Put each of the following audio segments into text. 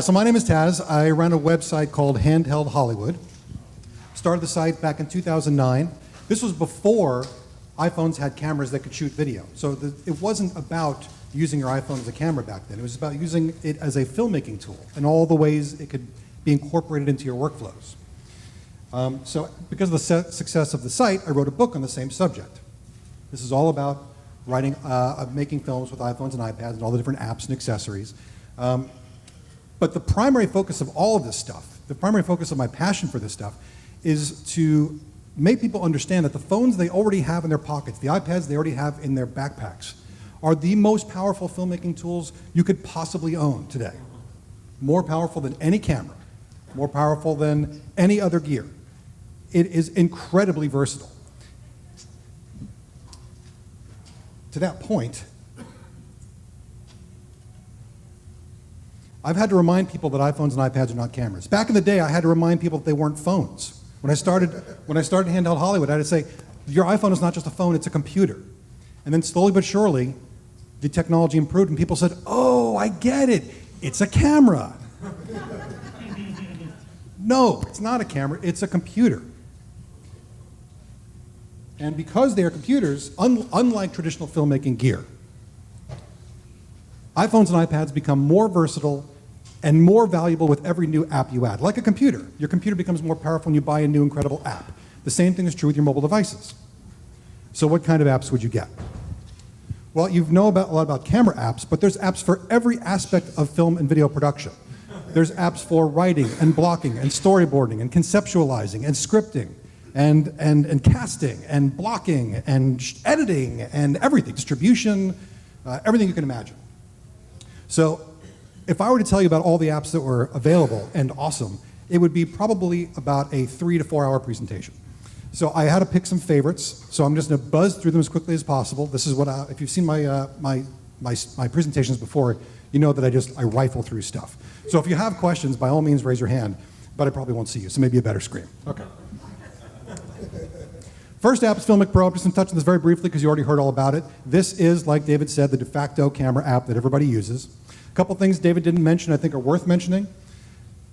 So my name is Taz. I run a website called Handheld Hollywood. Started the site back in 2009. This was before iPhones had cameras that could shoot video. So it wasn't about using your iPhone as a camera back then. It was about using it as a filmmaking tool and all the ways it could be incorporated into your workflows. So because of the success of the site, I wrote a book on the same subject. This is all about writing, making films with iPhones and iPads and all the different apps and accessories. But the primary focus of all of this stuff, the primary focus of my passion for this stuff, is to make people understand that the phones they already have in their pockets, the iPads they already have in their backpacks, are the most powerful filmmaking tools you could possibly own today. More powerful than any camera, more powerful than any other gear. It is incredibly versatile. To that point, I've had to remind people that iPhones and iPads are not cameras. Back in the day, I had to remind people that they weren't phones. When I started Handheld Hollywood, I had to say, your iPhone is not just a phone, it's a computer. And then slowly but surely, the technology improved and people said, oh, I get it, it's a camera. No, it's not a camera, it's a computer. And because they are computers, unlike traditional filmmaking gear, iPhones and iPads become more versatile and more valuable with every new app you add. Like a computer. Your computer becomes more powerful when you buy a new incredible app. The same thing is true with your mobile devices. So what kind of apps would you get? Well, you know a lot about camera apps, but there's apps for every aspect of film and video production. There's apps for writing and blocking and storyboarding and conceptualizing and scripting and casting and blocking and editing and everything, distribution, everything you can imagine. So if I were to tell you about all the apps that were available and awesome, it would be probably about a 3 to 4 hour presentation. So I had to pick some favorites, so I'm just going to buzz through them as quickly as possible. This is what if you've seen my presentations before, you know that I rifle through stuff. So if you have questions, by all means raise your hand, but I probably won't see you, so maybe a better screen. Okay. First app is Filmic Pro. I'm just going to touch on this very briefly because you already heard all about it. This is, like David said, the de facto camera app that everybody uses. A couple things David didn't mention I think are worth mentioning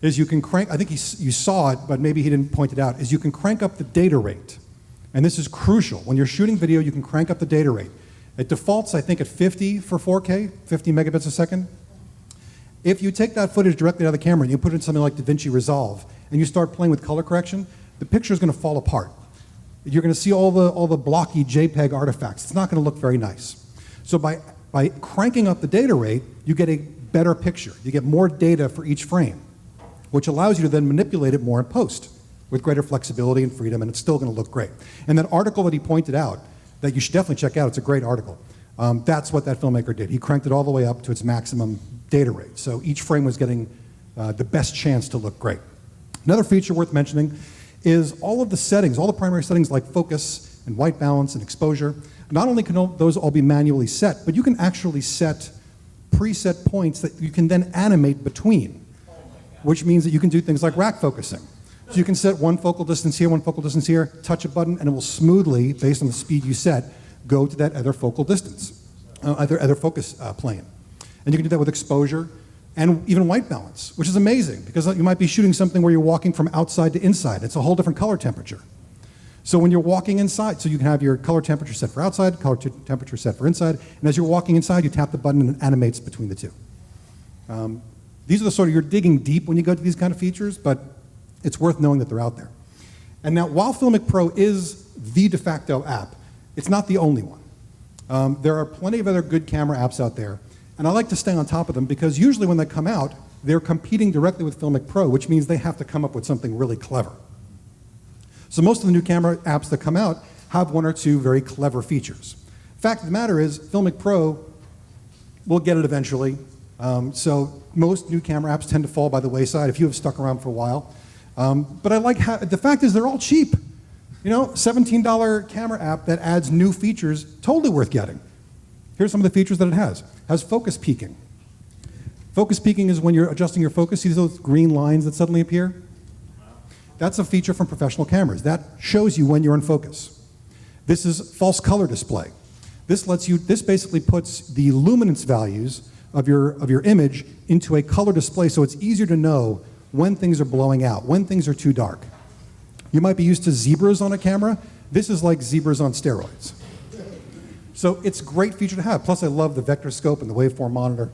is you can crank, I think you saw it, but maybe he didn't point it out, is you can crank up the data rate. And this is crucial. When you're shooting video, you can crank up the data rate. It defaults, I think, at 50 for 4K, 50 megabits a second. If you take that footage directly out of the camera and you put it in something like DaVinci Resolve and you start playing with color correction, the picture is going to fall apart. You're going to see all the blocky JPEG artifacts. It's not going to look very nice. So by cranking up the data rate, you get a better picture. You get more data for each frame, which allows you to then manipulate it more in post with greater flexibility and freedom, and it's still going to look great. And that article that he pointed out, that you should definitely check out, it's a great article. That's what that filmmaker did. He cranked it all the way up to its maximum data rate. So each frame was getting the best chance to look great. Another feature worth mentioning is all of the settings, all the primary settings like focus and white balance and exposure. Not only can those all be manually set, but you can actually set preset points that you can then animate between, which means that you can do things like rack focusing. So you can set one focal distance here, one focal distance here, touch a button, and it will smoothly, based on the speed you set, go to that other focal distance, other focus plane. And you can do that with exposure and even white balance, which is amazing because you might be shooting something where you're walking from outside to inside. It's a whole different color temperature. So when you're walking inside, so you can have your color temperature set for outside, color temperature set for inside, and as you're walking inside, you tap the button and it animates between the two. These are the sort of, you're digging deep when you go to these kind of features, but it's worth knowing that they're out there. And now, while Filmic Pro is the de facto app, it's not the only one. There are plenty of other good camera apps out there, and I like to stay on top of them because usually when they come out, they're competing directly with Filmic Pro, which means they have to come up with something really clever. So most of the new camera apps that come out have one or two very clever features. Fact of the matter is, Filmic Pro will get it eventually. So most new camera apps tend to fall by the wayside if you have stuck around for a while. But I like the fact is they're all cheap. You know, $17 camera app that adds new features, totally worth getting. Here's some of the features that it has. It has focus peaking. Focus peaking is when you're adjusting your focus. See those green lines that suddenly appear? That's a feature from professional cameras. That shows you when you're in focus. This is false color display. This basically puts the luminance values of your image into a color display so it's easier to know when things are blowing out, when things are too dark. You might be used to zebras on a camera. This is like zebras on steroids. So it's a great feature to have. Plus I love the vector scope and the waveform monitor.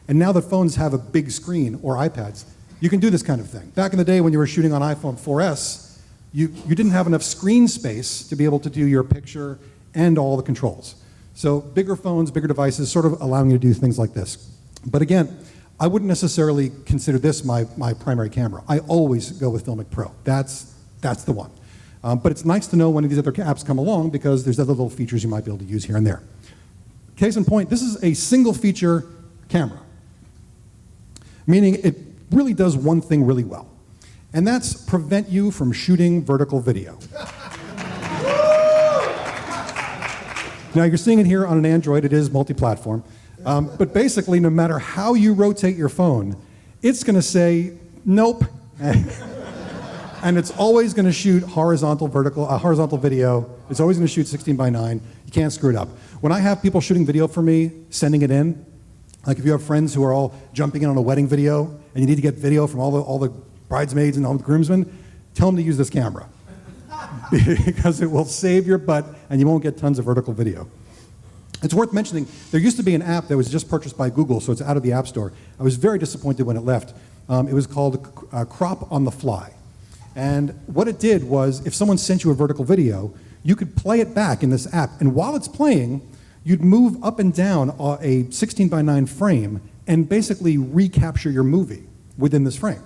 And now that phones have a big screen or iPads, you can do this kind of thing. Back in the day when you were shooting on iPhone 4S, you didn't have enough screen space to be able to do your picture and all the controls. So bigger phones, bigger devices, sort of allowing you to do things like this. But again, I wouldn't necessarily consider this my primary camera. I always go with Filmic Pro. That's the one. But it's nice to know when these other apps come along because there's other little features you might be able to use here and there. Case in point, this is a single feature camera, meaning it really does one thing really well, and that's prevent you from shooting vertical video. Now you're seeing it here on an Android, it is multi-platform, but basically no matter how you rotate your phone, it's going to say nope, and it's always going to shoot horizontal video. It's always going to shoot 16:9. You can't screw it up. When I have people shooting video for me, sending it in, like if you have friends who are all jumping in on a wedding video and you need to get video from all the bridesmaids and all the groomsmen, tell them to use this camera because it will save your butt and you won't get tons of vertical video. It's worth mentioning, there used to be an app that was just purchased by Google, so it's out of the App Store. I was very disappointed when it left. It was called Crop on the Fly. And what it did was, if someone sent you a vertical video, you could play it back in this app. And while it's playing, you'd move up and down a 16:9 frame and basically recapture your movie within this frame.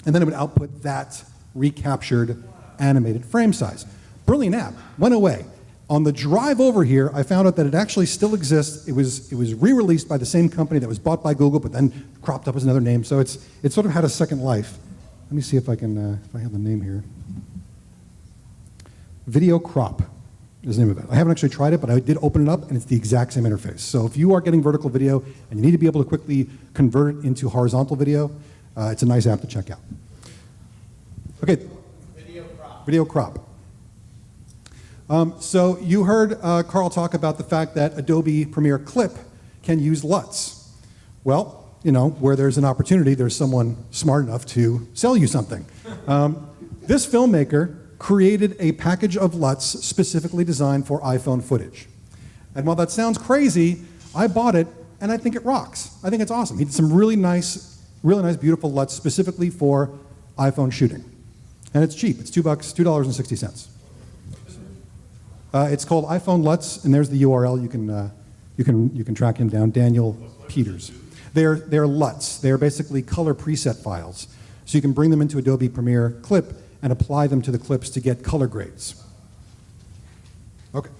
And then it would output that recaptured animated frame size. Brilliant app, went away. On the drive over here, I found out that it actually still exists. It was re-released by the same company that was bought by Google, but then cropped up as another name. So it sort of had a second life. Let me see if I can, if I have the name here. Video Crop is the name of it. I haven't actually tried it, but I did open it up, and it's the exact same interface. So if you are getting vertical video and you need to be able to quickly convert it into horizontal video, it's a nice app to check out. Okay. Video Crop. So you heard Carl talk about the fact that Adobe Premiere Clip can use LUTs. Well, you know, where there's an opportunity, there's someone smart enough to sell you something. This filmmaker created a package of LUTs specifically designed for iPhone footage. And while that sounds crazy, I bought it and I think it rocks. I think it's awesome. He did some really nice, beautiful LUTs specifically for iPhone shooting. And it's cheap, it's $2.60. It's called iPhone LUTs, and there's the URL. You can track him down, Daniel Peters. They're LUTs. They're basically color preset files. So you can bring them into Adobe Premiere Clip and apply them to the clips to get color grades. Okay.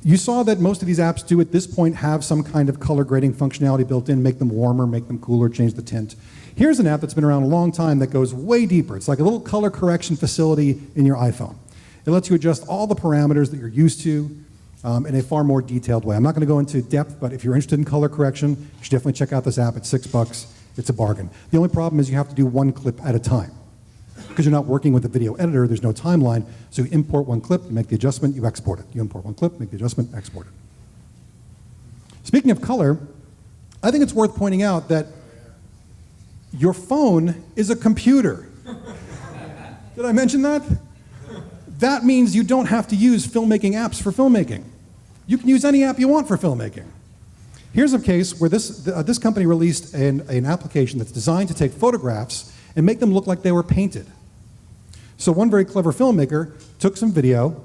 You saw that most of these apps do at this point have some kind of color grading functionality built in, make them warmer, make them cooler, change the tint. Here's an app that's been around a long time that goes way deeper. It's like a little color correction facility in your iPhone. It lets you adjust all the parameters that you're used to in a far more detailed way. I'm not going to go into depth, but if you're interested in color correction, you should definitely check out this app. It's $6. It's a bargain. The only problem is you have to do one clip at a time. Because you're not working with a video editor, there's no timeline, so you import one clip, you make the adjustment, you export it. You import one clip, make the adjustment, export it. Speaking of color, I think it's worth pointing out that your phone is a computer. Did I mention that? That means you don't have to use filmmaking apps for filmmaking. You can use any app you want for filmmaking. Here's a case where this company released an application that's designed to take photographs and make them look like they were painted. So one very clever filmmaker took some video.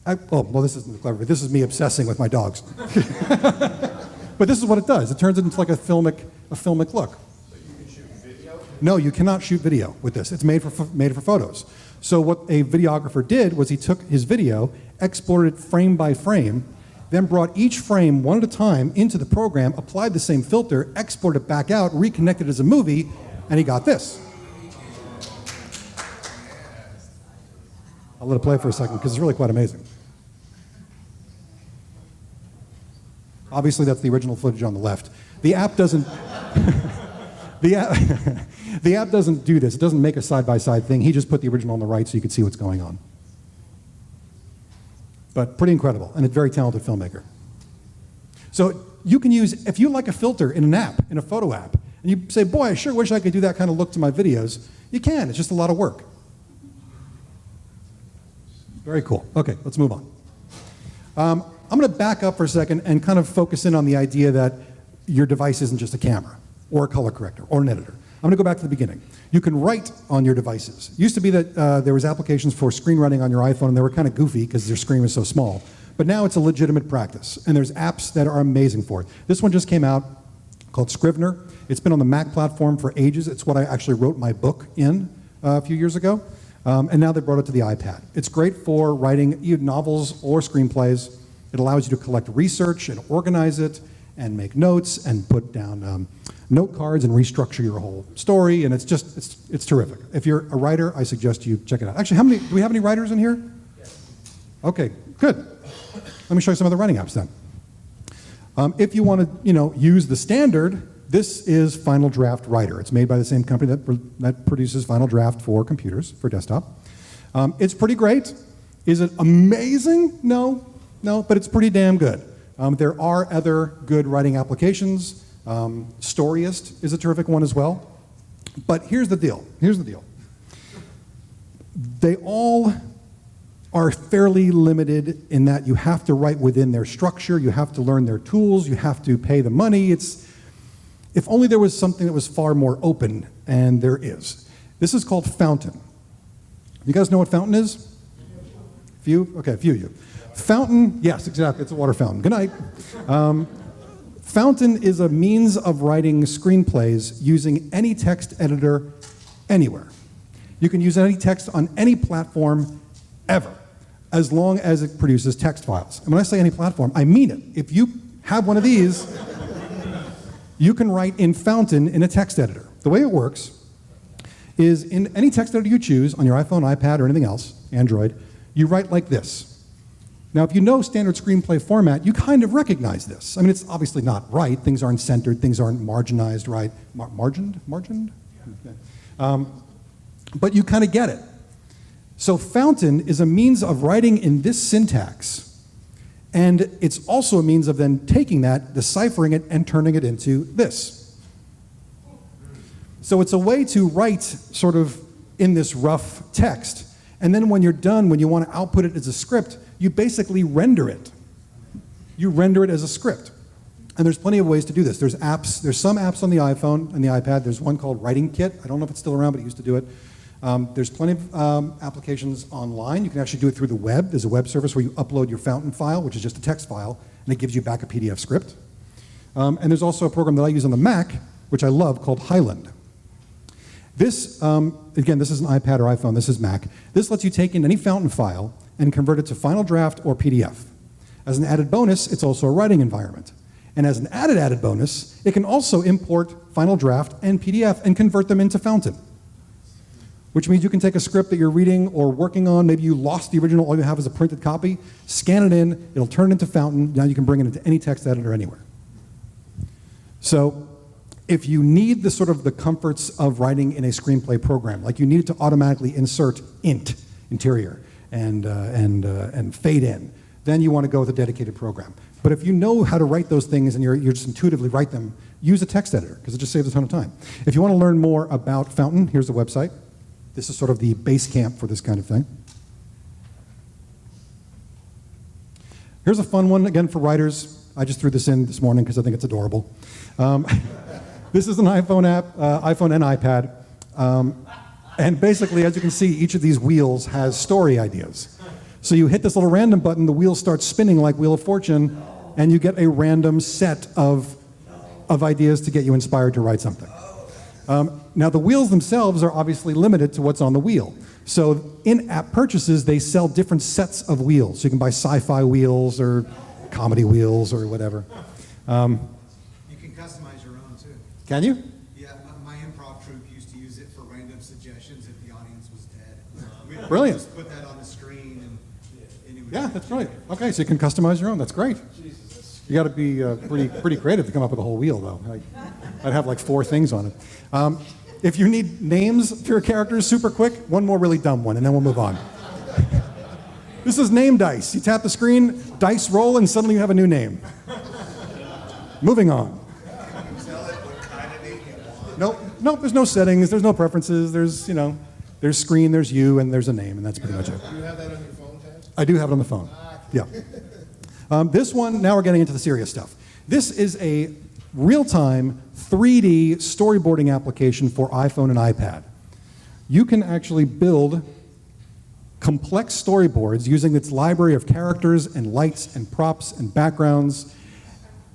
This isn't clever. This is me obsessing with my dogs. But this is what it does. It turns it into like a filmic look. So you can shoot video? No, you cannot shoot video with this. It's made for photos. So what a videographer did was he took his video, exported it frame by frame, then brought each frame one at a time into the program, applied the same filter, exported it back out, reconnected it as a movie, and he got this. I'll let it play for a second because it's really quite amazing. Obviously, that's the original footage on the left. The app doesn't. the app doesn't do this. It doesn't make a side-by-side thing. He just put the original on the right so you can see what's going on. but pretty incredible, and a very talented filmmaker. So you can use, if you like a filter in an app, in a photo app, and you say, boy, I sure wish I could do that kind of look to my videos, you can. It's just a lot of work. Very cool. Okay, let's move on. I'm going to back up for a second and kind of focus in on the idea that your device isn't just a camera or a color corrector or an editor. I'm going to go back to the beginning. You can write on your devices. It used to be that there was applications for screenwriting on your iPhone, and they were kind of goofy because their screen was so small. But now it's a legitimate practice, and there's apps that are amazing for it. This one just came out called Scrivener. It's been on the Mac platform for ages. It's what I actually wrote my book in a few years ago. And now they brought it to the iPad. It's great for writing either novels or screenplays. It allows you to collect research and organize it and make notes and put down note cards and restructure your whole story. And it's terrific. If you're a writer, I suggest you check it out. Actually, do we have any writers in here? Yes. Okay, good. Let me show you some of the writing apps then. If you want to, use the standard, this is Final Draft Writer. It's made by the same company that produces Final Draft for computers, for desktop. It's pretty great. Is it amazing? No, but it's pretty damn good. There are other good writing applications. Storyist is a terrific one as well. But here's the deal. They all are fairly limited in that you have to write within their structure, you have to learn their tools, you have to pay the money. If only there was something that was far more open, and there is. This is called Fountain. You guys know what Fountain is? Few? Okay, a few of you. Fountain, yes, exactly, it's a water fountain. Good night. Fountain is a means of writing screenplays using any text editor anywhere. You can use any text on any platform ever, as long as it produces text files. And when I say any platform, I mean it. If you have one of these, you can write in Fountain in a text editor. The way it works is in any text editor you choose on your iPhone, iPad, or anything else, Android, you write like this. Now, if you know standard screenplay format, you kind of recognize this. I mean, it's obviously not right. Things aren't centered. Things aren't marginized right. Margined? Okay. But you kind of get it. So Fountain is a means of writing in this syntax. And it's also a means of then taking that, deciphering it, and turning it into this. So it's a way to write sort of in this rough text. And then when you're done, when you want to output it as a script, you basically render it. You render it as a script. And there's plenty of ways to do this. There's some apps on the iPhone and the iPad. There's one called Writing Kit. I don't know if it's still around, but it used to do it. There's plenty of applications online. You can actually do it through the web. There's a web service where you upload your Fountain file, which is just a text file, and it gives you back a PDF script. And there's also a program that I use on the Mac, which I love, called Highland. This, again, this is an iPad or iPhone. This is Mac. This lets you take in any Fountain file and convert it to Final Draft or PDF. As an added bonus, it's also a writing environment. And as an added bonus, it can also import Final Draft and PDF and convert them into Fountain. Which means you can take a script that you're reading or working on, maybe you lost the original, all you have is a printed copy, scan it in, it'll turn it into Fountain, now you can bring it into any text editor anywhere. So if you need the sort of the comforts of writing in a screenplay program, like you need it to automatically insert int, interior, and fade in, then you want to go with a dedicated program. But if you know how to write those things and you're just intuitively write them, use a text editor, because it just saves a ton of time. If you want to learn more about Fountain, here's the website. This is sort of the base camp for this kind of thing. Here's a fun one, again, for writers. I just threw this in this morning because I think it's adorable. This is an iPhone app, iPhone and iPad. And basically, as you can see, each of these wheels has story ideas. So you hit this little random button, the wheel starts spinning like Wheel of Fortune, and you get a random set of ideas to get you inspired to write something. Now, the wheels themselves are obviously limited to what's on the wheel. So in-app purchases, they sell different sets of wheels. So you can buy sci-fi wheels or comedy wheels or whatever. You can customize your own, too. Can you? Yeah, my improv troupe used to use it for random suggestions if the audience was dead. Brilliant. Just put that on the screen and it would... Yeah, that's right. Okay, so you can customize your own. That's great. You got to be pretty creative to come up with a whole wheel, though. I'd have like 4 things on it. If you need names for your characters super quick, one more really dumb one, and then we'll move on. This is name dice. You tap the screen, dice roll, and suddenly you have a new name. Moving on. Tell it what kind of name you want. Nope, there's no settings, there's no preferences, there's screen, there's you, and there's a name, and that's pretty much it. Do you have that on your phone, Taz? I do have it on the phone. Yeah. This one, now we're getting into the serious stuff. This is a real-time 3D storyboarding application for iPhone and iPad. You can actually build complex storyboards using its library of characters and lights and props and backgrounds.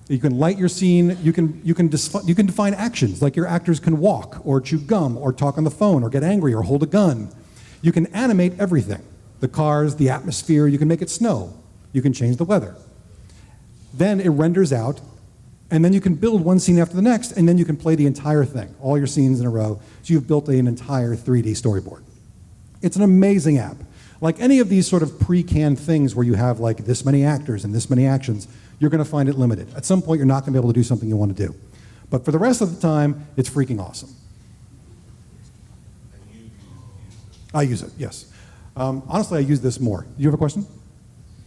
You can light your scene. You can define actions, like your actors can walk or chew gum or talk on the phone or get angry or hold a gun. You can animate everything, the cars, the atmosphere. You can make it snow. You can change the weather. Then it renders out, and then you can build one scene after the next, and then you can play the entire thing, all your scenes in a row. So you've built an entire 3D storyboard. It's an amazing app. Like any of these sort of pre-canned things where you have like this many actors and this many actions, you're going to find it limited. At some point, you're not going to be able to do something you want to do. But for the rest of the time, it's freaking awesome. And you use it. I use it, yes. Honestly, I use this more. Do you have a question?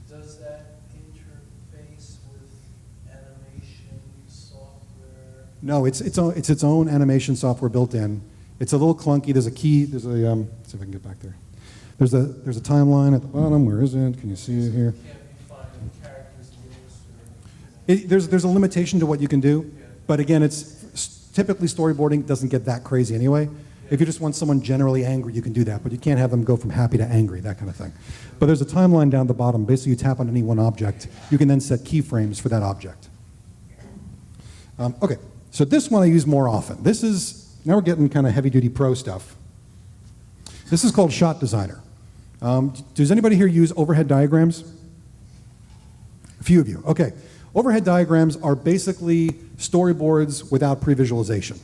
Does that interface with animation software? No, it's its own animation software built in. It's a little clunky. There's a key. There's a let's see if I can get back there. There's a timeline at the bottom. Where is it? Can you see it here? Can't be finding characters' names or There's a limitation to what you can do, but again, it's typically storyboarding doesn't get that crazy anyway. If you just want someone generally angry, you can do that, but you can't have them go from happy to angry, that kind of thing. But there's a timeline down the bottom. Basically, you tap on any one object. You can then set keyframes for that object. Okay, so this one I use more often. Now we're getting kind of heavy-duty pro stuff. This is called Shot Designer. Does anybody here use overhead diagrams? A few of you. Okay. Overhead diagrams are basically storyboards without pre-visualization.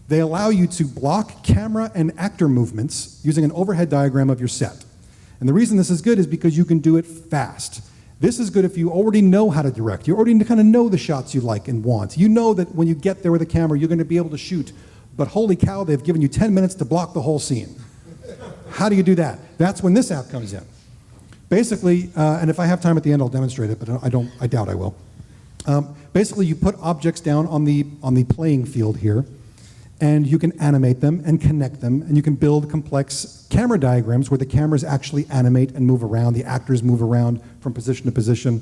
They allow you to block camera and actor movements using an overhead diagram of your set. And the reason this is good is because you can do it fast. This is good if you already know how to direct. You already kind of know the shots you like and want. You know that when you get there with a camera, you're going to be able to shoot. But holy cow, they've given you 10 minutes to block the whole scene. How do you do that? That's when this app comes in. Basically, and if I have time at the end, I'll demonstrate it, but I doubt I will. Basically, you put objects down on the playing field here, and you can animate them and connect them, and you can build complex camera diagrams where the cameras actually animate and move around, the actors move around from position to position,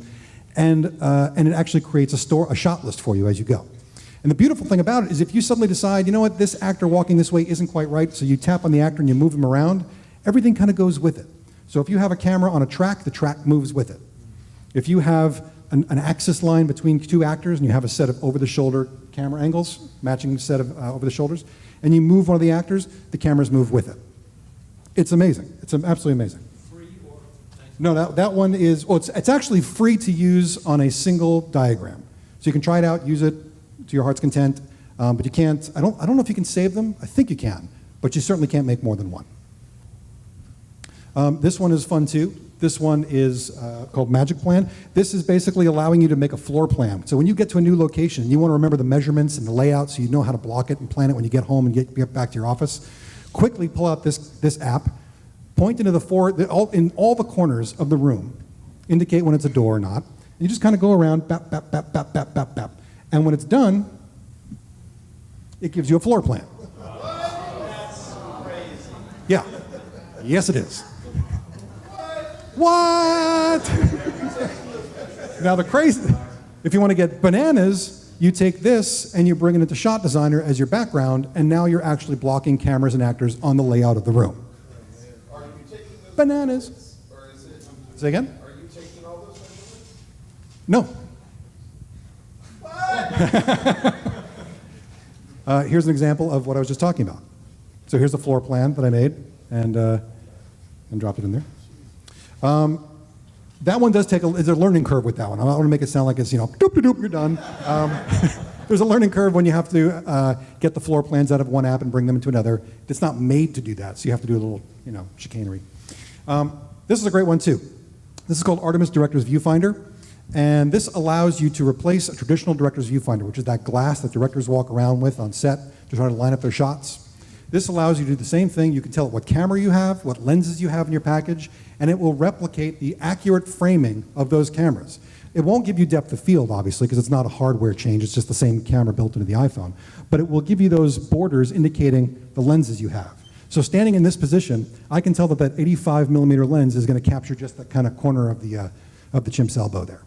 and it actually creates a shot list for you as you go. And the beautiful thing about it is if you suddenly decide, you know what, this actor walking this way isn't quite right, so you tap on the actor and you move him around, everything kind of goes with it. So if you have a camera on a track, the track moves with it. If you have an axis line between two actors and you have a set of over-the-shoulder camera angles, matching set of over the shoulders, and you move one of the actors, the cameras move with it. It's amazing. It's absolutely amazing. free or? No, that one is, well, it's actually free to use on a single diagram. So you can try it out, use it to your heart's content, but you can't, I don't know if you can save them. I think you can, but you certainly can't make more than one. This one is fun too. This one is called Magic Plan. This is basically allowing you to make a floor plan. So when you get to a new location, you want to remember the measurements and the layout so you know how to block it and plan it when you get home and get back to your office. Quickly pull out this app, point into in all the corners of the room, indicate when it's a door or not, and you just kind of go around, bap, bap, bap, bap, bap, bap, bap. And when it's done, it gives you a floor plan. That's crazy. Yeah. Yes, it is. What? Now the crazy, if you want to get bananas, you take this and you bring it into Shot Designer as your background, and now you're actually blocking cameras and actors on the layout of the room. Are you taking those Bananas. measurements, or is it? Say again? Are you taking all those measurements? No. Here's an example of what I was just talking about. So here's a floor plan that I made and dropped it in there. That one does there's a learning curve with that one. I don't want to make it sound like it's, doop, doop, doop, you're done. There's a learning curve when you have to get the floor plans out of one app and bring them into another. It's not made to do that, so you have to do a little, chicanery. This is a great one too. This is called Artemis Director's Viewfinder. And this allows you to replace a traditional director's viewfinder, which is that glass that directors walk around with on set to try to line up their shots. This allows you to do the same thing. You can tell it what camera you have, what lenses you have in your package, and it will replicate the accurate framing of those cameras. It won't give you depth of field, obviously, because it's not a hardware change. It's just the same camera built into the iPhone. But it will give you those borders indicating the lenses you have. So standing in this position, I can tell that that 85 millimeter lens is going to capture just the kind of corner of the chimp's elbow there.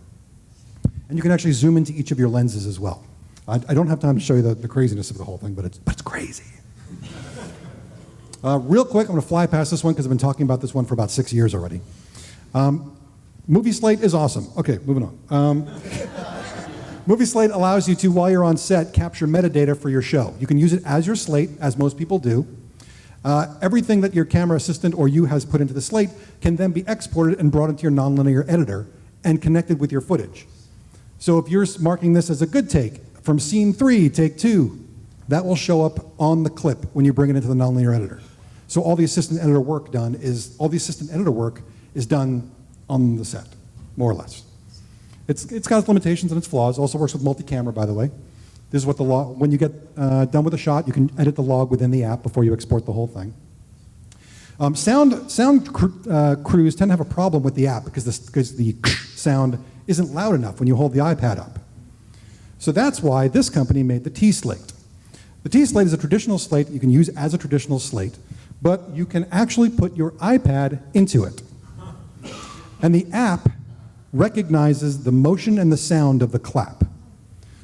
And you can actually zoom into each of your lenses as well. I don't have time to show you the craziness of the whole thing, but it's crazy. Real quick, I'm going to fly past this one because I've been talking about this one for about 6 years already. Movie Slate is awesome. Okay, moving on. Movie Slate allows you to, while you're on set, capture metadata for your show. You can use it as your slate, as most people do. Everything that your camera assistant or you has put into the slate can then be exported and brought into your nonlinear editor and connected with your footage. So if you're marking this as a good take, from scene 3, take 2, that will show up on the clip when you bring it into the nonlinear editor. So all the assistant editor work is done on the set, more or less. It's got its limitations and its flaws. It also works with multi-camera, by the way. This is what the log, when you get done with a shot, you can edit the log within the app before you export the whole thing. Sound crews tend to have a problem with the app because the sound isn't loud enough when you hold the iPad up. So that's why this company made the T-Slate. The T-Slate is a traditional slate you can use as a traditional slate, but you can actually put your iPad into it. And the app recognizes the motion and the sound of the clap.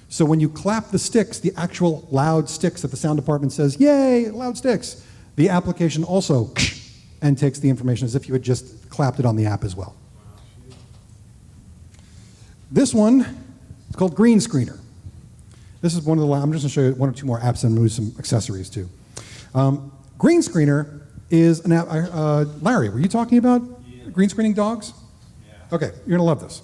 So when you clap the sticks, the actual loud sticks that the sound department says, yay, loud sticks, the application also and takes the information as if you had just clapped it on the app as well. This one is called Green Screener. This is one of the, I'm just going to show you one or two more apps and move some accessories too. Green Screener is an app, Larry, were you talking about green screening dogs? Yeah. Okay, you're going to love this.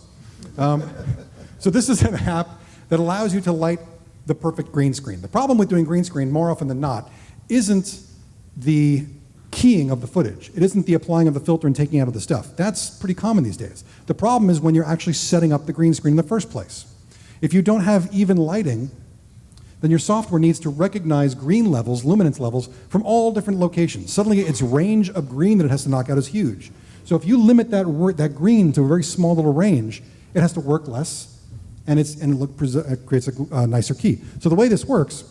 So this is an app that allows you to light the perfect green screen. The problem with doing green screen, more often than not, isn't the keying of the footage. It isn't the applying of the filter and taking out of the stuff. That's pretty common these days. The problem is when you're actually setting up the green screen in the first place. If you don't have even lighting, then your software needs to recognize green levels, luminance levels, from all different locations. Suddenly its range of green that it has to knock out is huge. So if you limit that green to a very small little range, it has to work less, and it creates a nicer key. So the way this works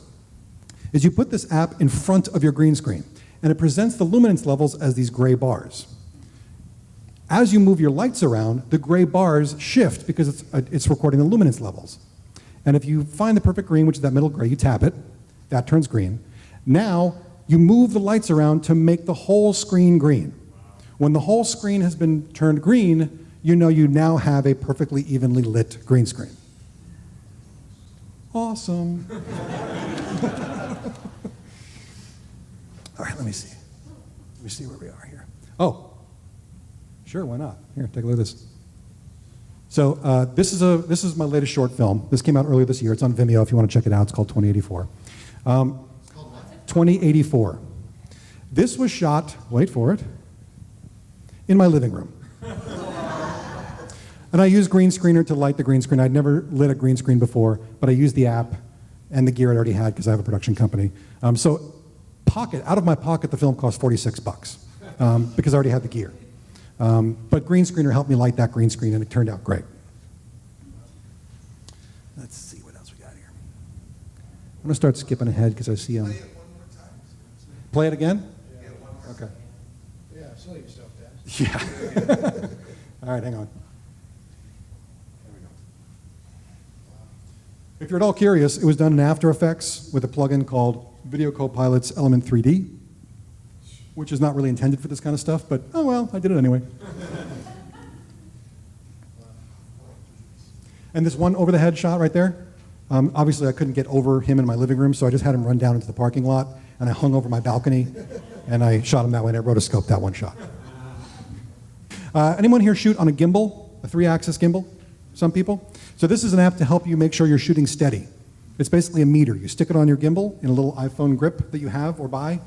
is you put this app in front of your green screen, and it presents the luminance levels as these gray bars. As you move your lights around, the gray bars shift because it's recording the luminance levels. And if you find the perfect green, which is that middle gray, you tap it, that turns green. Now, you move the lights around to make the whole screen green. When the whole screen has been turned green, you know you now have a perfectly evenly lit green screen. Awesome. All right, let me see. Let me see where we are here. Oh, sure, why not? Here, take a look at this. So this is my latest short film. This came out earlier this year. It's on Vimeo if you want to check it out. It's called 2084. 2084. This was shot, wait for it, in my living room. And I used Green Screener to light the green screen. I'd never lit a green screen before, but I used the app and the gear I already had because I have a production company. So out of my pocket, the film cost $46 because I already had the gear. But Green Screener helped me light that green screen, and it turned out great. Let's see what else we got here. I'm going to start skipping ahead because I see Play it one more time. Play it again? Yeah, one more. Okay. Yeah, slow yourself down. Yeah. All right, hang on. There we go. If you're at all curious, it was done in After Effects with a plugin called Video Copilot's Element 3D, which is not really intended for this kind of stuff, but oh well, I did it anyway. And this one over-the-head shot right there, obviously I couldn't get over him in my living room, so I just had him run down into the parking lot, and I hung over my balcony, and I shot him that way, and I rotoscoped that one shot. Anyone here shoot on a gimbal, a 3-axis gimbal? Some people? So this is an app to help you make sure you're shooting steady. It's basically a meter. You stick it on your gimbal in a little iPhone grip that you have or buy,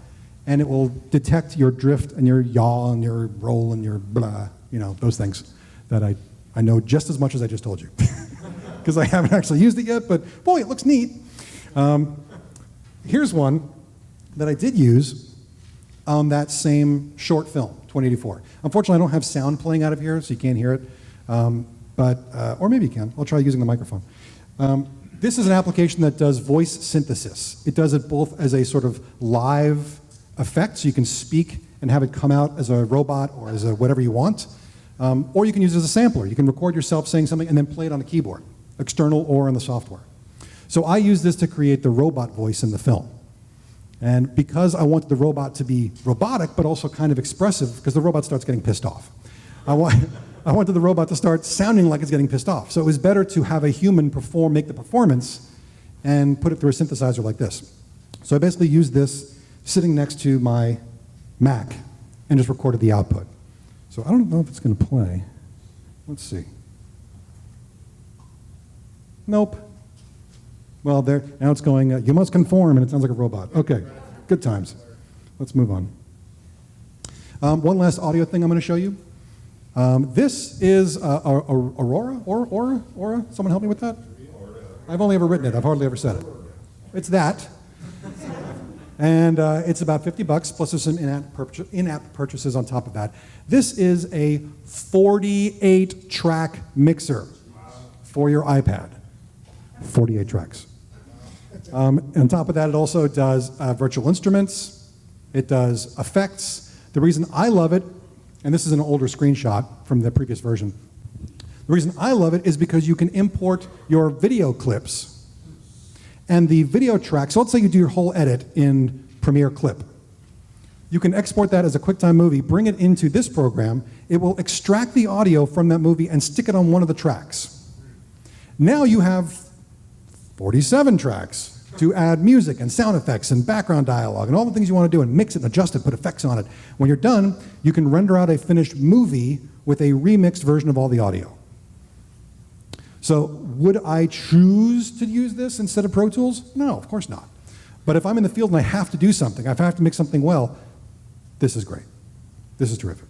and it will detect your drift and your yaw and your roll and your blah, you know, those things that I know just as much as I just told you. Because I haven't actually used it yet, but boy, it looks neat. Here's one that I did use on that same short film, 2084. Unfortunately, I don't have sound playing out of here, so you can't hear it. Or maybe you can. I'll try using the microphone. This is an application that does voice synthesis. It does it both as a sort of live effect, so you can speak and have it come out as a robot or as a whatever you want. Or you can use it as a sampler. You can record yourself saying something and then play it on the keyboard, external or in the software. So I use this to create the robot voice in the film. And because I wanted the robot to be robotic, but also kind of expressive, because the robot starts getting pissed off. I wanted the robot to start sounding like it's getting pissed off. So it was better to have a human make the performance, and put it through a synthesizer like this. So I basically used this sitting next to my Mac and just recorded the output. So I don't know if it's going to play. Let's see. Nope. Well, there now it's going, you must conform, and it sounds like a robot. Okay, good times. Let's move on. One last audio thing I'm going to show you. This is Aurora? Someone help me with that? I've only ever written it. I've hardly ever said it. It's that. And it's about $50 plus there's some in-app purchases on top of that. This is a 48-track mixer for your iPad. 48 tracks. On top of that, it also does virtual instruments. It does effects. The reason I love it, and this is an older screenshot from the previous version, the reason I love it is because you can import your video clips and the video track. So let's say you do your whole edit in Premiere Clip. You can export that as a QuickTime movie, bring it into this program. It will extract the audio from that movie and stick it on one of the tracks. Now you have 47 tracks to add music and sound effects and background dialogue and all the things you want to do, and mix it and adjust it, put effects on it. When you're done, you can render out a finished movie with a remixed version of all the audio. So would I choose to use this instead of Pro Tools? No, of course not. But if I'm in the field and I have to do something, if I have to make something well, this is great. This is terrific.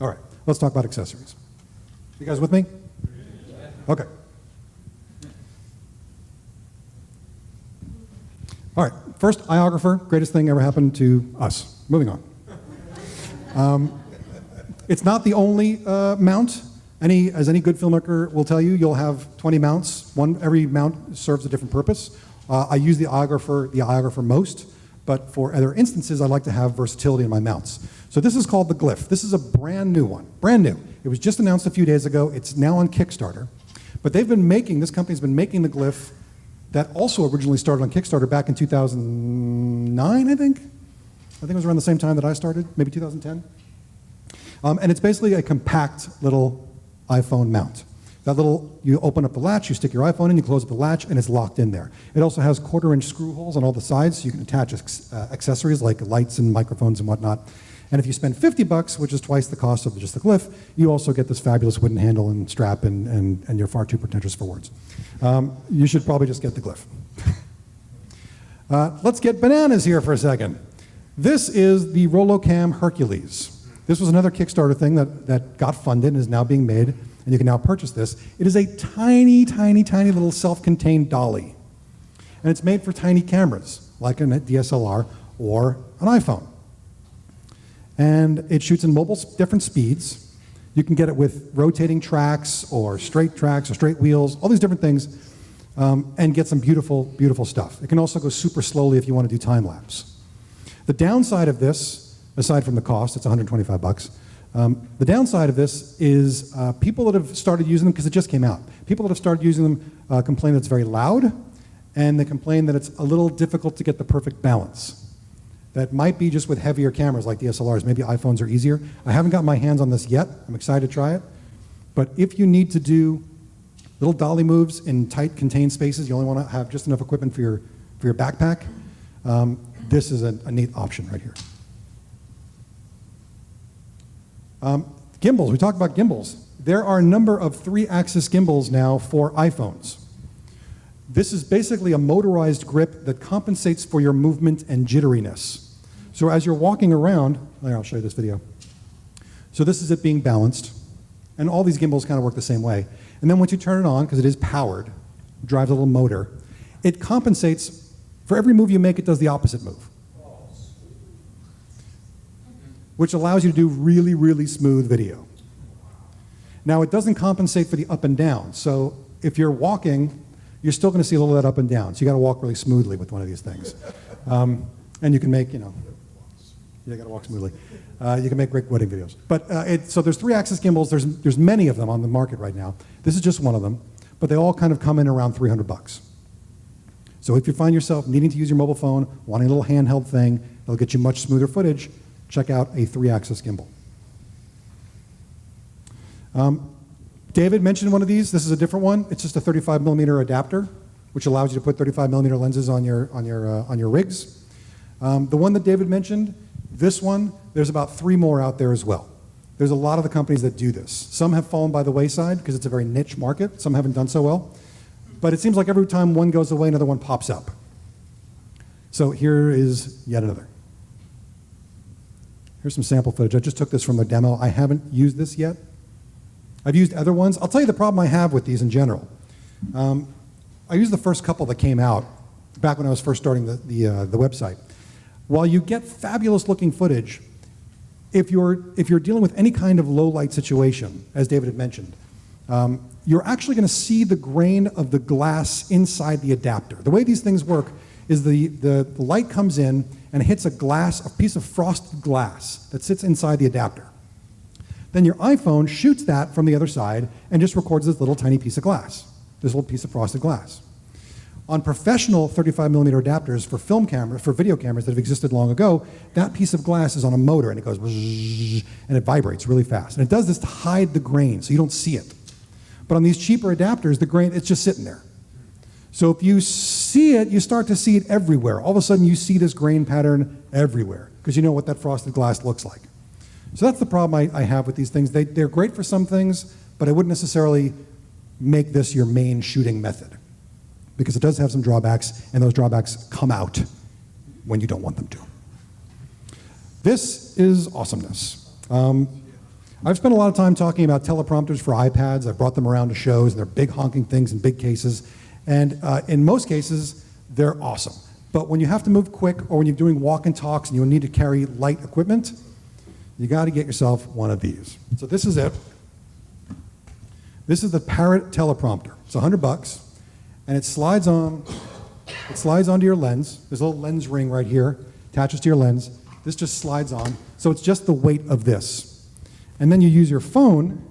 All right, let's talk about accessories. You guys with me? Okay. All right, first, iOgrapher, greatest thing ever happened to us. Moving on. It's not the only mount. As any good filmmaker will tell you, you'll have 20 mounts. Every mount serves a different purpose. I use the iOgrapher most, but for other instances, I like to have versatility in my mounts. So this is called the Glyph. This is a brand new one, brand new. It was just announced a few days ago. It's now on Kickstarter. But this company's been making the Glyph that also originally started on Kickstarter back in 2009, I think. I think it was around the same time that I started, maybe 2010. And it's basically a compact little iPhone mount. You open up the latch, you stick your iPhone in, you close up the latch, and it's locked in there. It also has 1/4-inch screw holes on all the sides, so you can attach accessories like lights and microphones and whatnot. And if you spend $50, which is twice the cost of just the Glyph, you also get this fabulous wooden handle and strap, and you're far too pretentious for words. You should probably just get the Glyph. Let's get bananas here for a second. This is the Rolocam Hercules. This was another Kickstarter thing that got funded and is now being made, and you can now purchase this. It is a tiny, tiny, tiny little self-contained dolly. And it's made for tiny cameras, like a DSLR or an iPhone. And it shoots in different speeds. You can get it with rotating tracks or straight wheels, all these different things, and get some beautiful, beautiful stuff. It can also go super slowly if you want to do time lapse. The downside of this, aside from the cost, it's $125. The downside of this is people that have started using them, because it just came out, people that have started using them complain that it's very loud, and they complain that it's a little difficult to get the perfect balance. That might be just with heavier cameras like DSLRs. Maybe iPhones are easier. I haven't got my hands on this yet. I'm excited to try it. But if you need to do little dolly moves in tight, contained spaces, you only want to have just enough equipment for your backpack, this is a neat option right here. Gimbals, we talked about gimbals. There are a number of 3-axis gimbals now for iPhones. This is basically a motorized grip that compensates for your movement and jitteriness. So as you're walking around, I'll show you this video. So this is it being balanced, and all these gimbals kind of work the same way. And then once you turn it on, because it is powered, drives a little motor, it compensates, for every move you make, it does the opposite move. which allows you to do really, really smooth video. Now, it doesn't compensate for the up and down. So if you're walking, you're still going to see a little of that up and down. So you got to walk really smoothly with one of these things. And you can make, you got to walk smoothly. You can make great wedding videos. But so there's 3-axis gimbals. There's many of them on the market right now. This is just one of them. But they all kind of come in around $300. So if you find yourself needing to use your mobile phone, wanting a little handheld thing that'll get you much smoother footage, check out a 3-axis gimbal. David mentioned one of these. This is a different one. It's just a 35mm adapter, which allows you to put 35mm lenses on your rigs. The one that David mentioned, this one, there's about 3 more out there as well. There's a lot of the companies that do this. Some have fallen by the wayside because it's a very niche market. Some haven't done so well. But it seems like every time one goes away, another one pops up. So here is yet another. Here's some sample footage. I just took this from a demo. I haven't used this yet. I've used other ones. I'll tell you the problem I have with these in general. I used the first couple that came out back when I was first starting the website. While you get fabulous looking footage, if you're dealing with any kind of low light situation, as David had mentioned, you're actually going to see the grain of the glass inside the adapter. The way these things work is the light comes in and hits a piece of frosted glass that sits inside the adapter. Then your iPhone shoots that from the other side and just records this little tiny piece of glass, this little piece of frosted glass. On professional 35mm adapters for video cameras that have existed long ago, that piece of glass is on a motor and it goes and it vibrates really fast. And it does this to hide the grain so you don't see it. But on these cheaper adapters, the grain, it's just sitting there. So if you see it, you start to see it everywhere. All of a sudden you see this grain pattern everywhere because you know what that frosted glass looks like. So that's the problem I have with these things. They're great for some things, but I wouldn't necessarily make this your main shooting method because it does have some drawbacks, and those drawbacks come out when you don't want them to. This is awesomeness. I've spent a lot of time talking about teleprompters for iPads. I've brought them around to shows, and they're big honking things in big cases. And in most cases, they're awesome. But when you have to move quick or when you're doing walk and talks and you need to carry light equipment, you got to get yourself one of these. So this is it. This is the Parrot teleprompter. It's $100, and it slides on. It slides onto your lens. There's a little lens ring right here, attaches to your lens. This just slides on. So it's just the weight of this. And then you use your phone.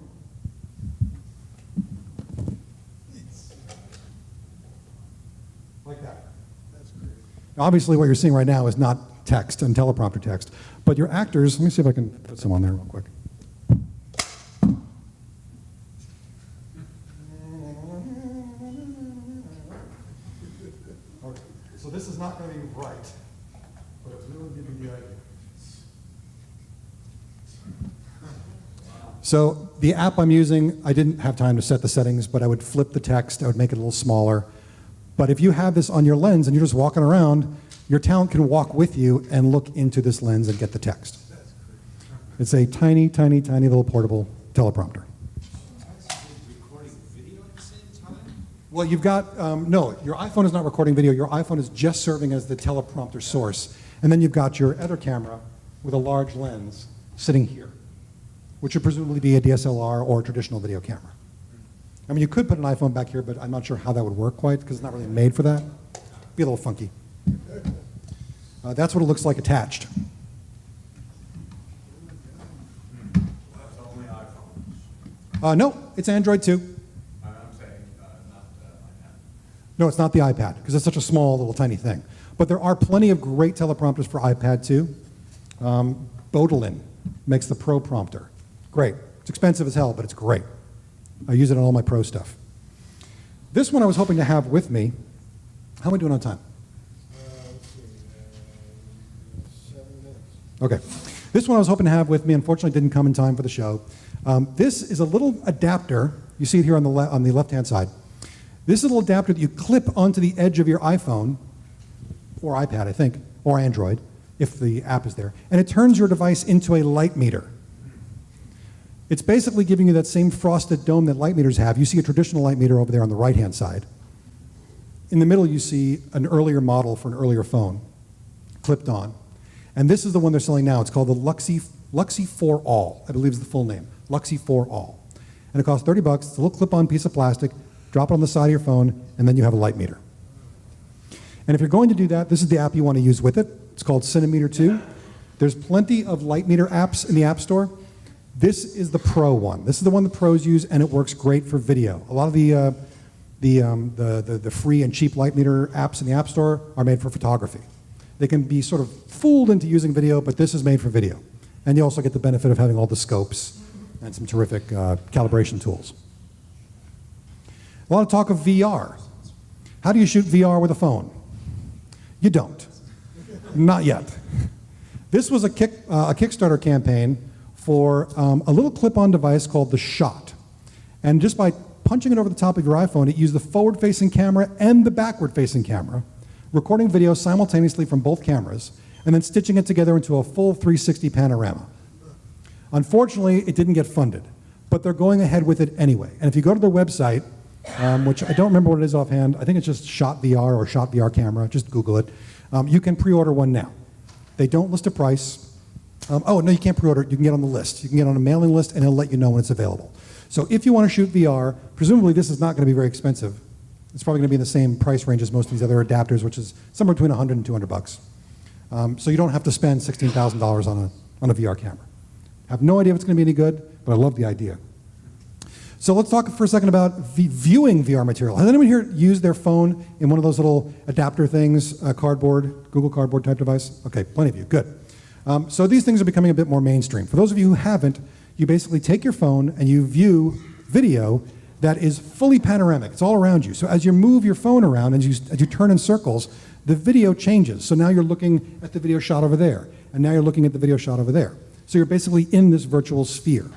Like that. That's great. Now, obviously, what you're seeing right now is not text and teleprompter text. But your actors, let me see if I can put some on there real quick. Okay. So this is not going to be right, but it's really giving you the idea. So the app I'm using, I didn't have time to set the settings, but I would flip the text, I would make it a little smaller. But if you have this on your lens and you're just walking around, your talent can walk with you and look into this lens and get the text. It's a tiny, tiny, tiny little portable teleprompter. Recording video at the same time? Well, you've got, no, your iPhone is not recording video. Your iPhone is just serving as the teleprompter source. And then you've got your other camera with a large lens sitting here, which would presumably be a DSLR or a traditional video camera. I mean, you could put an iPhone back here, but I'm not sure how that would work quite because it's not really made for that. Be a little funky. That's what it looks like attached. That's only iPhones. No, it's Android too. I'm saying not iPad. No, it's not the iPad because it's such a small little tiny thing. But there are plenty of great teleprompters for iPad too. Bodolin makes the Pro prompter. Great. It's expensive as hell, but it's great. I use it on all my Pro stuff. This one I was hoping to have with me. How am I doing on time? Let's see, 7 minutes. Okay. This one I was hoping to have with me, unfortunately didn't come in time for the show. This is a little adapter. You see it here on the left-hand side. This is a little adapter that you clip onto the edge of your iPhone, or iPad, I think, or Android, if the app is there, and it turns your device into a light meter. It's basically giving you that same frosted dome that light meters have. You see a traditional light meter over there on the right-hand side. In the middle, you see an earlier model for an earlier phone, clipped on. And this is the one they're selling now. It's called the Luxy for All, I believe is the full name. Luxy for All. And it costs 30 bucks. It's a little clip-on piece of plastic. Drop it on the side of your phone, and then you have a light meter. And if you're going to do that, this is the app you want to use with it. It's called Cinemeter 2. There's plenty of light meter apps in the App Store. This is the pro one. This is the one the pros use, and it works great for video. A lot of the free and cheap light meter apps in the App Store are made for photography. They can be sort of fooled into using video, but this is made for video. And you also get the benefit of having all the scopes and some terrific calibration tools. A lot of talk of VR. How do you shoot VR with a phone? You don't. Not yet. This was a Kickstarter campaign for a little clip-on device called the Shot. And just by punching it over the top of your iPhone, it used the forward-facing camera and the backward-facing camera, recording video simultaneously from both cameras, and then stitching it together into a full 360 panorama. Unfortunately, it didn't get funded, but they're going ahead with it anyway. And if you go to their website, which I don't remember what it is offhand, I think it's just Shot VR or Shot VR camera, just Google it, you can pre-order one now. They don't list a price. Oh, no, you can't pre-order it. You can get on the list. You can get on a mailing list, and it'll let you know when it's available. So if you want to shoot VR, presumably this is not going to be very expensive. It's probably going to be in the same price range as most of these other adapters, which is somewhere between 100 and 200 bucks. So you don't have to spend $16,000 on a VR camera. I have no idea if it's going to be any good, but I love the idea. So let's talk for a second about viewing VR material. Has anyone here used their phone in one of those little adapter things, cardboard, Google Cardboard type device? Okay, plenty of you, good. So these things are becoming a bit more mainstream. For those of you who haven't, you basically take your phone and you view video that is fully panoramic. It's all around you. So as you move your phone around and as you turn in circles, the video changes. So now you're looking at the video shot over there, and now you're looking at the video shot over there. So you're basically in this virtual sphere.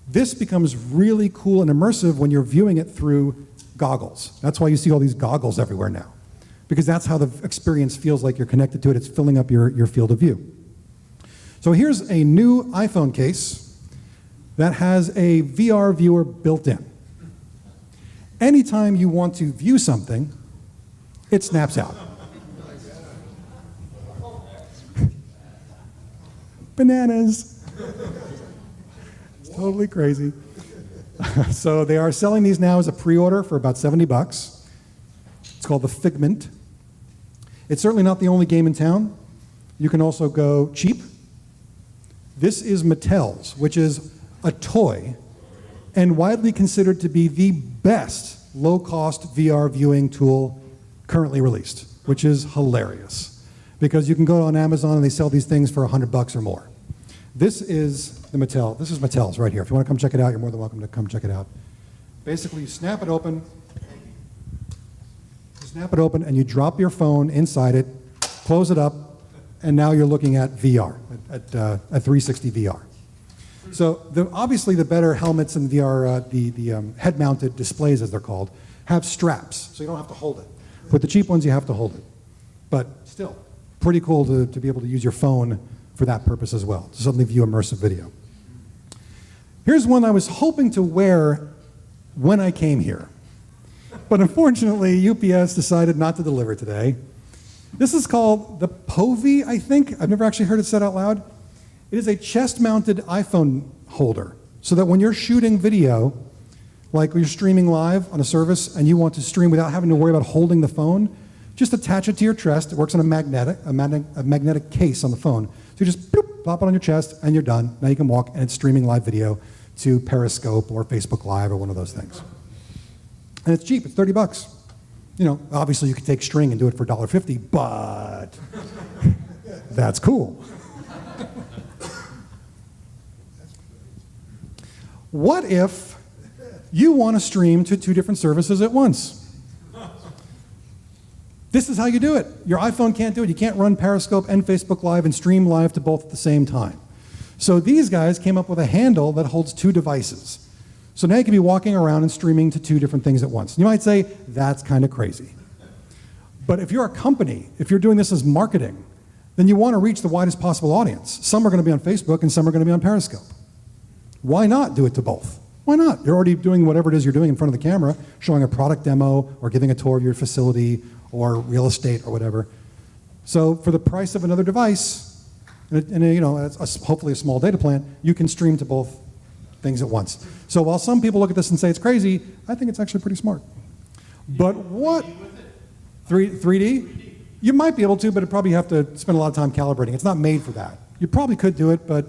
This becomes really cool and immersive when you're viewing it through goggles. That's why you see all these goggles everywhere now, because that's how the experience feels like you're connected to it. It's filling up your field of view. So here's a new iPhone case that has a VR viewer built in. Anytime you want to view something, it snaps out. Bananas. It's totally crazy. So they are selling these now as a pre-order for about 70 bucks. It's called the Figment. It's certainly not the only game in town. You can also go cheap. This is Mattel's, which is a toy and widely considered to be the best low-cost VR viewing tool currently released, which is hilarious because you can go on Amazon and they sell these things for 100 bucks or more. This is the Mattel. This is Mattel's right here. If you want to come check it out, you're more than welcome to come check it out. Basically, you snap it open. You snap it open and you drop your phone inside it, close it up, and now you're looking at VR, at 360 VR. So obviously the better helmets in VR, the head-mounted displays as they're called, have straps, so you don't have to hold it. With the cheap ones, you have to hold it. But still, pretty cool to be able to use your phone for that purpose as well, to suddenly view immersive video. Here's one I was hoping to wear when I came here. But unfortunately, UPS decided not to deliver today. This is called the POVI, I think. I've never actually heard it said out loud. It is a chest-mounted iPhone holder, so that when you're shooting video, like when you're streaming live on a service and you want to stream without having to worry about holding the phone, just attach it to your chest. It works on a magnetic case on the phone. So you just bloop, plop it on your chest and you're done. Now you can walk and it's streaming live video to Periscope or Facebook Live or one of those things. And it's cheap, it's 30 bucks. You know, obviously you could take string and do it for $1.50, but that's cool. What if you want to stream to 2 different services at once? This is how you do it. Your iPhone can't do it. You can't run Periscope and Facebook Live and stream live to both at the same time. So these guys came up with a handle that holds 2 devices. So now you can be walking around and streaming to 2 different things at once. And you might say, that's kind of crazy. But if you're a company, if you're doing this as marketing, then you want to reach the widest possible audience. Some are going to be on Facebook and some are going to be on Periscope. Why not do it to both? Why not? You're already doing whatever it is you're doing in front of the camera, showing a product demo or giving a tour of your facility or real estate or whatever. So for the price of another device, and you know, hopefully a small data plan, you can stream to both things at once. So while some people look at this and say it's crazy, I think it's actually pretty smart. But what? 3D? You might be able to, but it'd probably have to spend a lot of time calibrating. It's not made for that. You probably could do it, but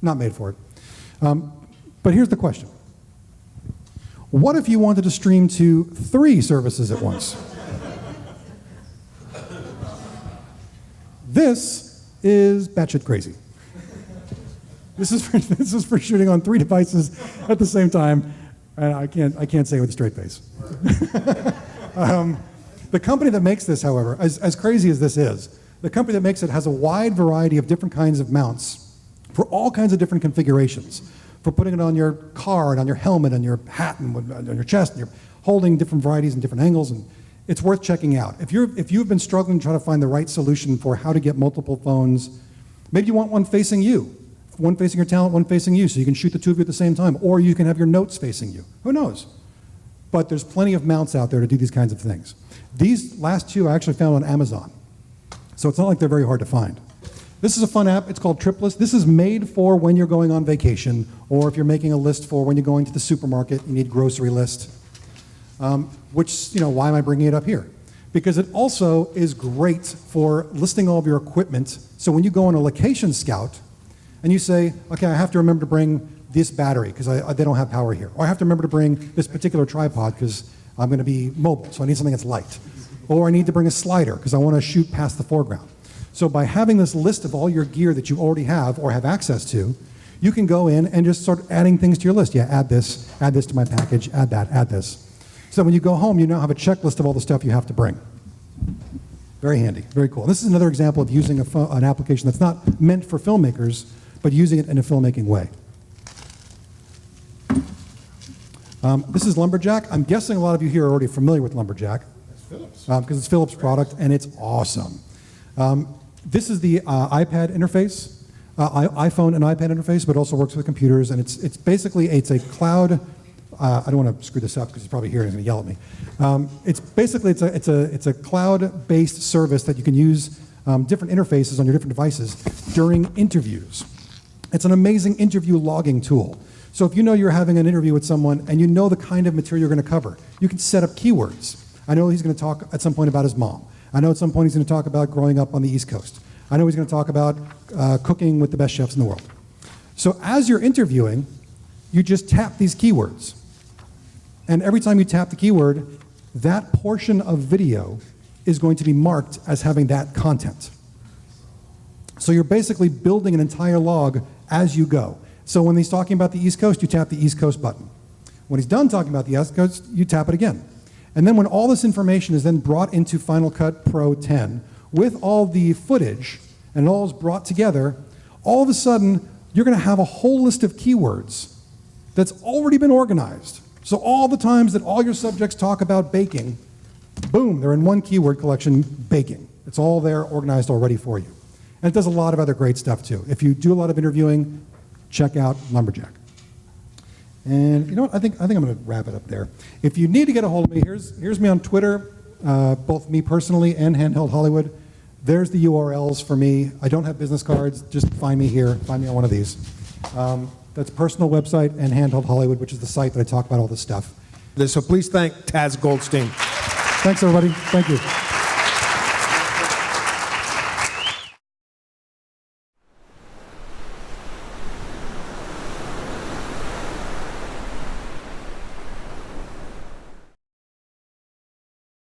not made for it. But here's the question. What if you wanted to stream to 3 services at once? This is batshit crazy. This is for shooting on 3 devices at the same time, and I can't say it with a straight face. The company that makes this, however, as crazy as this is, the company that makes it has a wide variety of different kinds of mounts for all kinds of different configurations, for putting it on your car and on your helmet and your hat and on your chest, and you're holding different varieties and different angles, and it's worth checking out. If you've been struggling to try to find the right solution for how to get multiple phones, maybe you want one facing you, one facing your talent, one facing you, so you can shoot the 2 of you at the same time, or you can have your notes facing you. Who knows? But there's plenty of mounts out there to do these kinds of things. These last 2 I actually found on Amazon, so it's not like they're very hard to find. This is a fun app. It's called Triplist. This is made for when you're going on vacation, or if you're making a list for when you're going to the supermarket, you need grocery list. Which, you know, why am I bringing it up here? Because it also is great for listing all of your equipment. So when you go on a location scout, and you say, okay, I have to remember to bring this battery because they don't have power here. Or I have to remember to bring this particular tripod because I'm going to be mobile, so I need something that's light. Or I need to bring a slider because I want to shoot past the foreground. So by having this list of all your gear that you already have or have access to, you can go in and just start adding things to your list. Yeah, add this to my package, add that, add this. So when you go home, you now have a checklist of all the stuff you have to bring. Very handy, very cool. This is another example of using an application that's not meant for filmmakers, but using it in a filmmaking way. This is Lumberjack. I'm guessing a lot of you here are already familiar with Lumberjack. That's Philips. Because it's Philips' product, and it's awesome. This is the iPad interface, iPhone and iPad interface, but also works with computers, and it's basically a cloud. I don't want to screw this up because he's probably here and he's going to yell at me. It's a cloud-based service that you can use different interfaces on your different devices during interviews. It's an amazing interview logging tool. So if you know you're having an interview with someone and you know the kind of material you're going to cover, you can set up keywords. I know he's going to talk at some point about his mom. I know at some point he's going to talk about growing up on the East Coast. I know he's going to talk about cooking with the best chefs in the world. So as you're interviewing, you just tap these keywords. And every time you tap the keyword, that portion of video is going to be marked as having that content. So you're basically building an entire log as you go. So when he's talking about the East Coast, you tap the East Coast button. When he's done talking about the East Coast, you tap it again. And then when all this information is then brought into Final Cut Pro 10 with all the footage and it all is brought together, all of a sudden you're going to have a whole list of keywords that's already been organized. So all the times that all your subjects talk about baking, boom, they're in one keyword collection, baking. It's all there organized already for you. And it does a lot of other great stuff too. If you do a lot of interviewing, check out Lumberjack. And you know what, I think I'm going to wrap it up there. If you need to get a hold of me, here's me on Twitter, both me personally and Handheld Hollywood. There's the URLs for me. I don't have business cards, just find me here, find me on one of these. That's personal website and Handheld Hollywood, which is the site that I talk about all this stuff. So please thank Taz Goldstein. Thanks everybody, thank you.